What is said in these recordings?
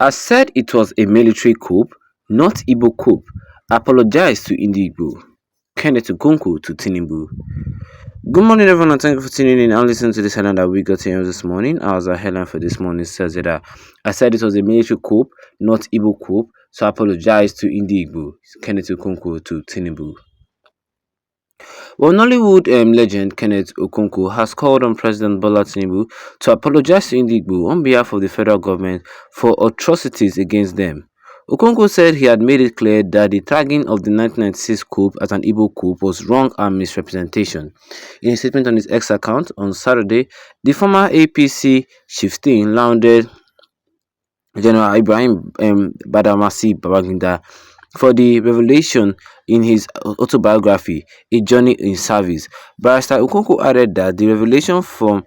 I said it was a military coup, not Igbo coup. Apologize to Ndigbo. Kenneth Okonkwo to Tinubu. Good morning, everyone, and thank you for tuning in and listening to this headline that we got here this morning. As our headline for this morning says that I said it was a military coup, not Igbo coup, so I apologize to Ndigbo. Kenneth Okonkwo to Tinubu. Well, Nollywood legend Kenneth Okonkwo has called on President Bola Tinubu to apologize to Ndigbo on behalf of the federal government for atrocities against them. Okonkwo said he had made it clear that the tagging of the 1996 coup as an Igbo coup was wrong and misrepresentation. In a statement on his X account on Saturday, the former APC chieftain lauded General Ibrahim Badamasi Babangida for the revelation in his autobiography, A Journey in Service. Barrister Okonkwo added that the revelation from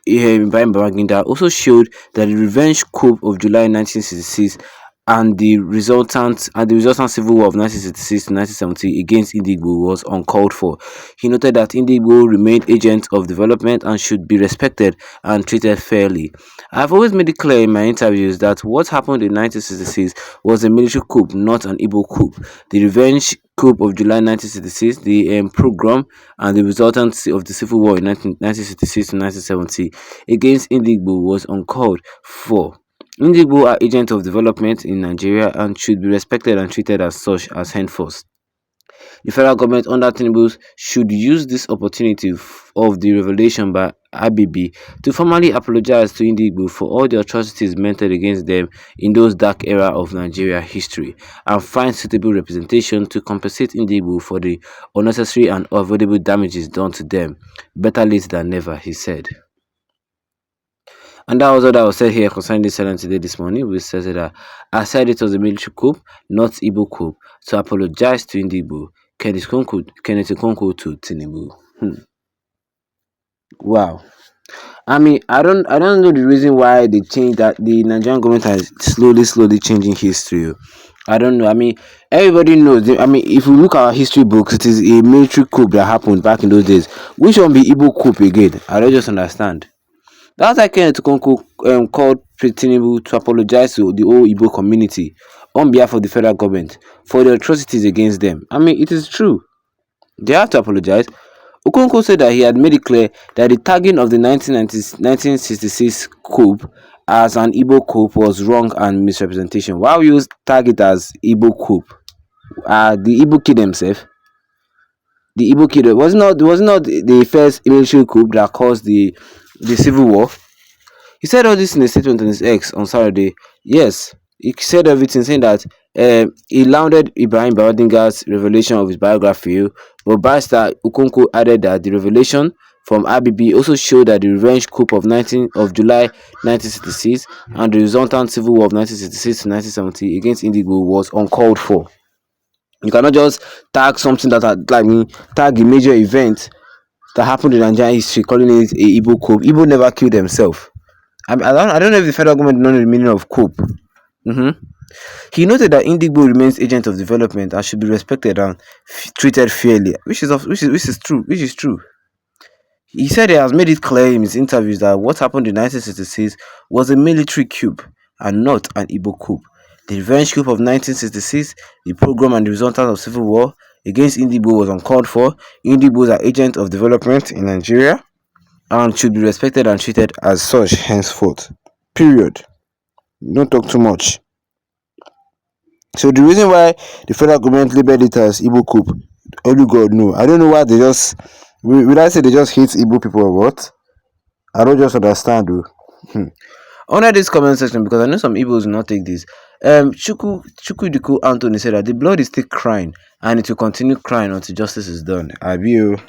Ibrahim Babangida also showed that the revenge coup of July 1966 and the resultant civil war of 1966 to 1970 against Ndigbo was uncalled for. He noted that Ndigbo remained agents of development and should be respected and treated fairly. I have always made it clear in my interviews that what happened in 1966 was a military coup, not an Igbo coup. The revenge coup of July 1966, the pogrom, and the resultant of the civil war in 1966 to 1970 against Ndigbo was uncalled for. Ndigbo are agents of development in Nigeria and should be respected and treated as such as henceforth. The federal government under Tinubu should use this opportunity of the revelation by IBB to formally apologize to Ndigbo for all the atrocities meted against them in those dark era of Nigeria history and find suitable representation to compensate Ndigbo for the unnecessary and avoidable damages done to them. Better late than never, he said. And that was what I was said here concerning this headline today this morning, which says that I said it was a military coup, not Igbo coup, so I apologize to Ndigbo. Kenneth Okonkwo to Tinubu. Wow. I mean, I don't know the reason why they changed that. The Nigerian government has slowly changing history. I don't know. I mean, everybody knows. I mean, if we look at our history books, it is a military coup that happened back in those days. Which one be Igbo coup again? I don't just understand. That's why Kenneth Okonkwo called Tinubu to apologize to the whole Igbo community on behalf of the federal government for the atrocities against them. I mean, it is true. They have to apologize. Okonkwo said that he had made it clear that the tagging of the 1966 coup as an Igbo coup was wrong and misrepresentation. Why would you tag it as Igbo coup? The Igbo killed themselves. The Igbo killed. Was not the first military coup that caused the civil war. He said all this in a statement on his X on Saturday. Yes, he said everything, saying that he lauded Ibrahim Babangida's revelation of his biography, but Barrister Okonkwo added that the revelation from IBB also showed that the revenge coup of July 1966 and the resultant civil war of 1966 to 1970 against Ndigbo was uncalled for. You cannot just tag something tag a major event that happened in Nigerian history, calling it a Igbo coup. Igbo never killed themselves. I don't know if the federal government knows the meaning of coup. He noted that Ndigbo remains agent of development and should be respected and treated fairly, which is true. He said he has made it clear in his interviews that what happened in 1966 was a military coup and not an Igbo coup. The revenge coup of 1966, the pogrom and the resultant of civil war against Ndigbo was uncalled for. Indigbos are agents of development in Nigeria and should be respected and treated as such henceforth. Period. Don't talk too much. So the reason why the federal government labeled it as Igbo coup, only God knows. I don't know why they just. Will I say they just hate Igbo people or what? I don't just understand though. Under this comment section, because I know some Igbos will not take this. Chukwudiku Anthony said that the blood is still crying and it will continue crying until justice is done. The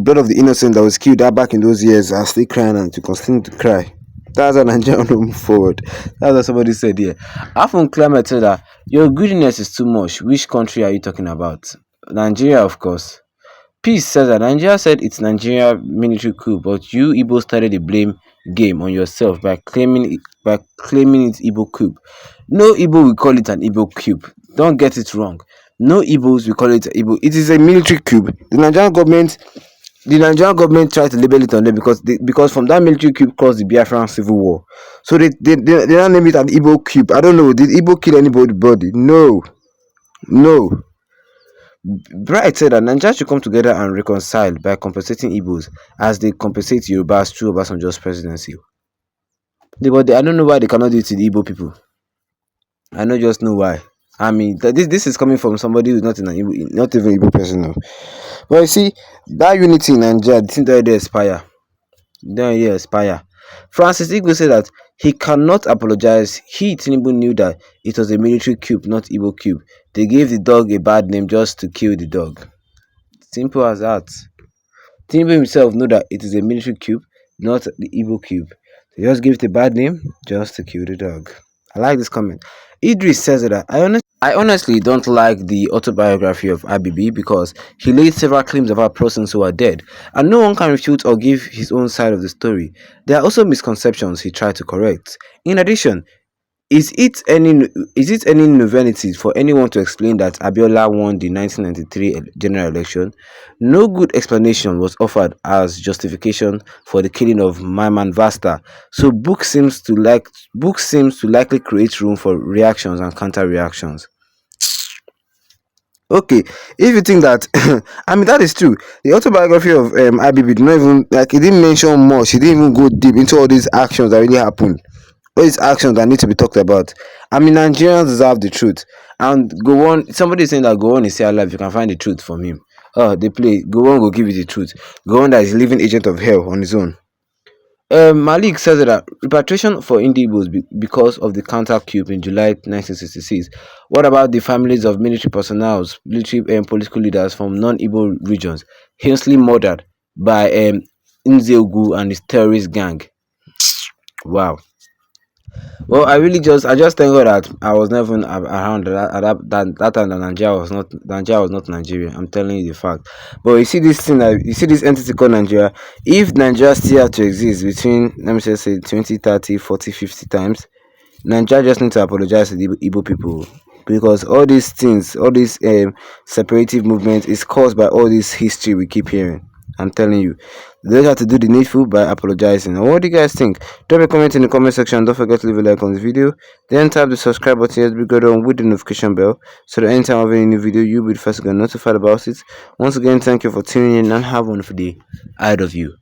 blood of the innocent that was killed back in those years are still crying and to continue to cry. That's how Nigeria will move forward. That's what somebody said here. Afun Clement said that your greediness is too much. Which country are you talking about? Nigeria, of course. Peace says that Nigeria said it's Nigeria military coup, but you Igbo started the blame game on yourself by claiming it's Igbo coup. No Igbo will call it an Igbo coup. Don't get it wrong. No Igbos will call it Igbo. It is a military coup. The Nigerian government the Nigerian government tried to label it on them because from that military coup caused the Biafran civil war. So they now name it an Igbo coup. I don't know. Did Igbo kill anybody? Body? No, no. Bright said that Nigeria should come together and reconcile by compensating Igbos as they compensate Yorubas through Obasanjo's presidency. But I don't know why they cannot do it to the Igbo people. I don't just know why. I mean, this is coming from somebody who's not in an Igbo, not even Igbo person. No. But you see, that unity in Nigeria, the thing that already expire. Don't really expire. Francis Igbo said that he cannot apologize. He, Tinubu, knew that it was a military coup, not Igbo coup. They gave the dog a bad name just to kill the dog. Simple as that. Tinubu himself knew that it is a military coup, not the Igbo coup. They just give it a bad name just to kill the dog. I like this comment. Idris says that I honestly don't like the autobiography of IBB because he laid several claims about persons who are dead, and no one can refute or give his own side of the story. There are also misconceptions he tried to correct. In addition, is it any novelty for anyone to explain that Abiola won the 1993 general election? No good explanation was offered as justification for the killing of Maiman Vasta. So book seems to likely create room for reactions and counter reactions. Okay, if you think that, I mean that is true. The autobiography of IBB did not even like it didn't mention much. He didn't even go deep into all these actions that really happened. All these actions that need to be talked about. I mean, Nigerians deserve the truth. And go on. Somebody is saying that go on is still alive. You can find the truth from him. Oh, they play. Go on, go give you the truth. Go on, that is living agent of hell on his own. Malik says that repatriation for Ndigbo because of the counter coup in July 1966. What about the families of military personnel, military and political leaders from non-Igbo regions, hastily murdered by Nzegu and his terrorist gang? Wow. Well, I just thank God that I was never around that time. That Nigeria was not Nigeria. I'm telling you the fact. But you see this thing, you see this entity called Nigeria. If Nigeria still had to exist between, let me just say 20, 30, 40, 50 times, Nigeria just need to apologize to the Igbo people because all these things, all this separative movement is caused by all this history we keep hearing. I'm telling you, they just have to do the needful by apologizing. And what do you guys think? Drop a comment in the comment section. Don't forget to leave a like on this video. Then tap the subscribe button as we go down with the notification bell so that anytime of any new video, you'll be the first to get notified about it. Once again, thank you for tuning in and have a wonderful day ahead of you.